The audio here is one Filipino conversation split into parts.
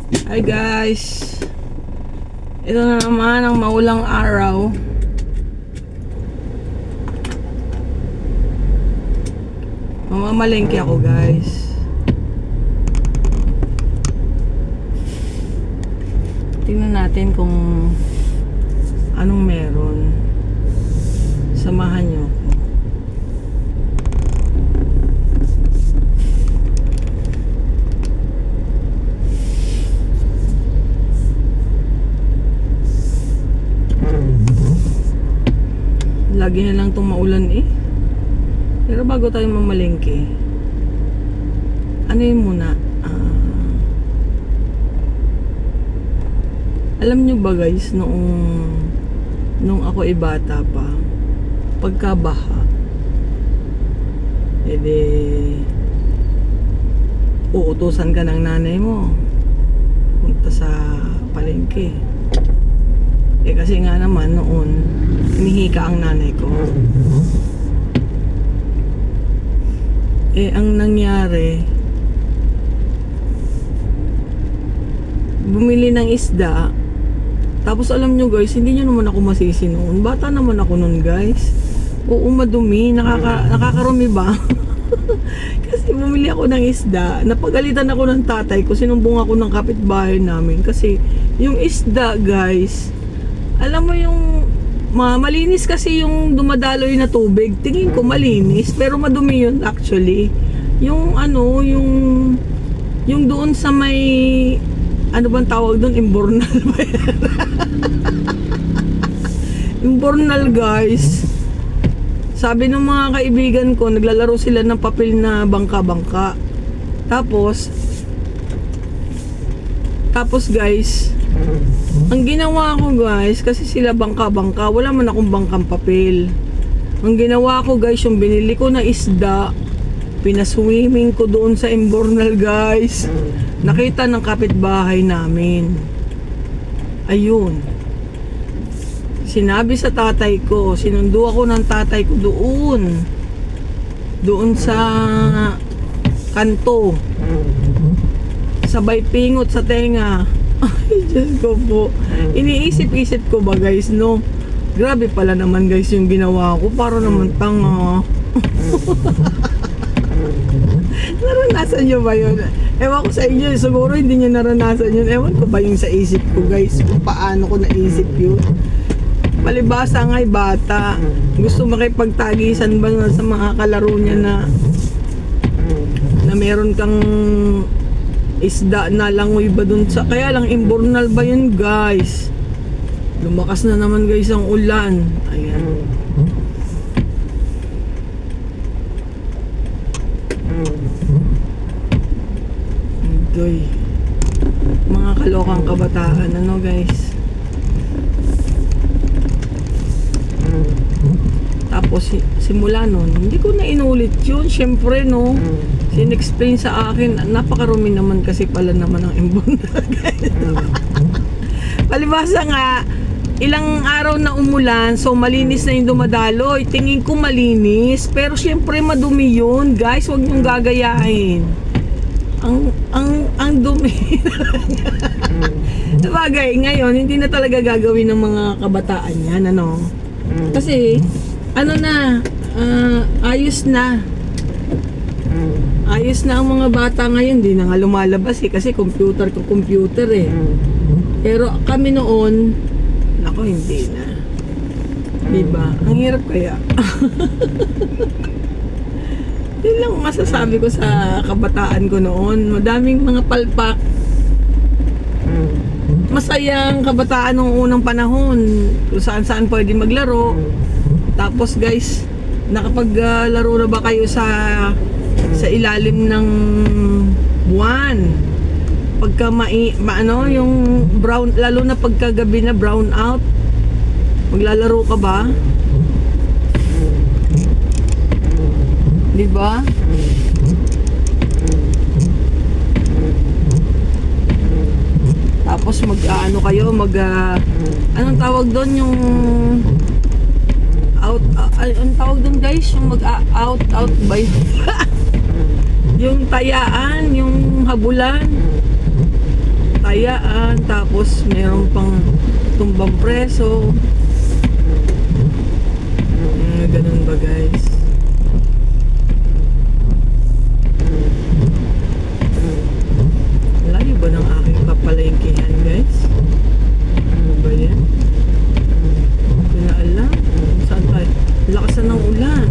Hi guys, ito na naman ang maulang araw. Mamamalengke ako guys. Tingnan natin kung anong meron. Samahan niyo ako. Lagi na lang itong maulan eh. Pero bago tayo mamalengke, ano yun muna? Alam nyo ba guys, nung ako ay bata pa, pagkabaha, edi uutusan ka ng nanay mo punta sa palengke. Kasi nga naman noon hinihika ang nanay ko. Ang nangyari, bumili ng isda. Tapos alam nyo guys, hindi nyo naman ako masisi noon. Bata naman ako noon guys. Oo, madumi. Nakakarumi ba? Kasi bumili ako ng isda. Napagalitan ako ng tatay ko. Sinumbong ako ng kapitbahay namin. Kasi yung isda guys, alam mo yung malinis kasi yung dumadaloy na tubig. Tingin ko malinis, pero madumi yun actually. Yung yung doon sa may, ano bang tawag doon? Imbornal ba yan? Imbornal guys. Sabi ng mga kaibigan ko, naglalaro sila ng papel na bangka-bangka. Tapos guys, ang ginawa ko guys, kasi sila bangka-bangka, wala man akong bangkang papel. Ang ginawa ko guys, yung binili ko na isda, pinaswimming ko doon sa Imbornal guys. Nakita ng kapitbahay namin. Ayun. Sinabi sa tatay ko, sinundo ako ng tatay ko doon sa kanto. Sabay pingot sa tenga. Ay, Diyos ko po. Iniisip-isip ko ba guys, no? Grabe pala naman guys yung ginawa ko. Para naman tanga. Naranasan nyo ba yun? Ewan ko sa inyo, siguro hindi nyo naranasan yun. Ewan ko ba yung sa isip ko guys, kung paano ko naisip yun. Palibasa nga'y bata. Gusto makipagtagisan ba sa mga kalaro niya na meron kang isda na langoy ba dun sa, kaya lang Imbornal ba yun guys. Lumakas na naman guys ang ulan. Ayan. Enjoy. Mga kalokang kabataan, ano guys. Tapos simula nun, hindi ko na inulit yun. Siyempre no, sin-explain sa akin, napakarumi naman kasi pala naman ang Imbornal guys. Palibasa nga, ilang araw na umulan, so malinis na yung dumadaloy. Tingin ko malinis, pero siyempre madumi yun guys. Huwag niyong gagayahin. Ang dumi. Sabagay, ngayon hindi na talaga gagawin ng mga kabataan yan, ano. Kasi ano na, ayos na. Ayos na ang mga bata ngayon, di na nga lumalabas eh, kasi computer eh. Pero kami noon, nako hindi na. Diba? Ang hirap kaya. Yun lang masasabi ko sa kabataan ko noon. Madaming mga palpak. Masayang kabataan ng unang panahon. Kung saan pwede maglaro. Tapos guys, nakapaglaro na ba kayo sa ilalim ng buwan? Pagka yung brown, lalo na pagkagabi na brown out, maglalaro ka ba? Di ba? Tapos mag-ano kayo, anong tawag doon, yung anong tawag doon guys, yung out ba yun? Yung tayaan, yung habulan. tayaan, tapos meron pang tumbang preso. Ganun ba guys? Layo ba ng aking papalengkehan guys? Ano ba yan? Hindi ko na alam kung saan tayo. Lakasan ng ulan.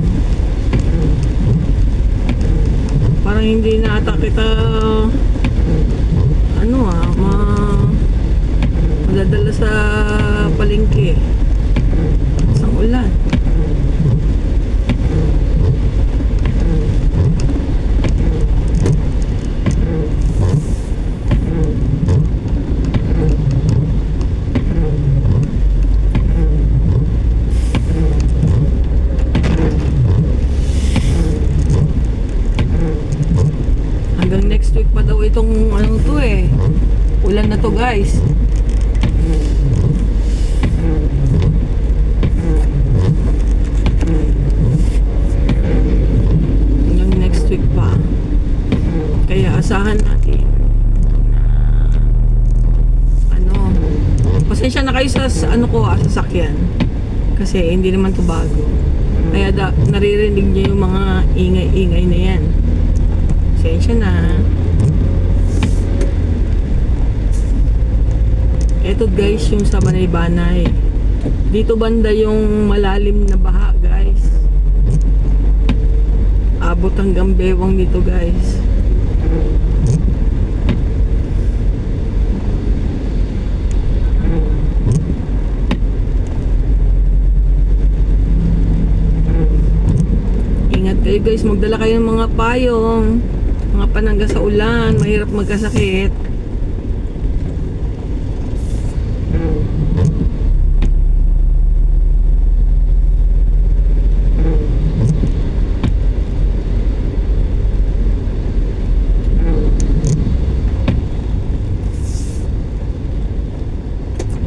Parang hindi na ata kita madadala sa palengke. Isang ulan. Hanggang next week pa daw itong ano to eh. Ulan na to guys. Hanggang next week pa. Kaya asahan natin na pasensya na kayo sa sasakyan. Kasi hindi naman to bago. Kaya naririnig niyo yung mga ingay-ingay na yan. Pasensya na. Eto guys, yung sa Banay-Banay. Dito banda yung malalim na baha guys. Abot hanggang bewang dito guys. Ingat kayo guys, magdala kayo ng mga payong, mga panangga sa ulan, mahirap magkasakit.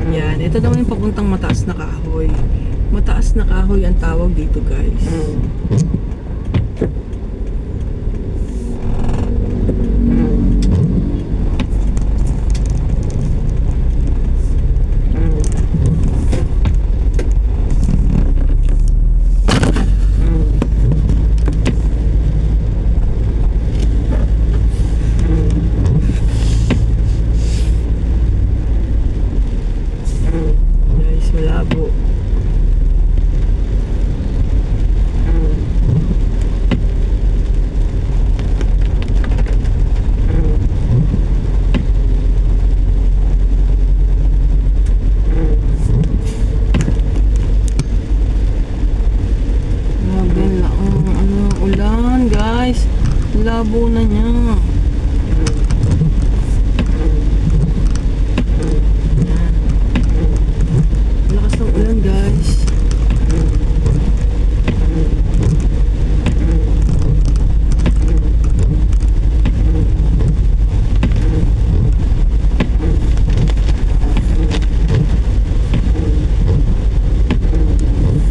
Yan, ito naman yung papuntang Mataas na Kahoy. Mataas na Kahoy ang tawag dito guys. Guys, malabo. Grabe na ang ulan guys. Labo na niya.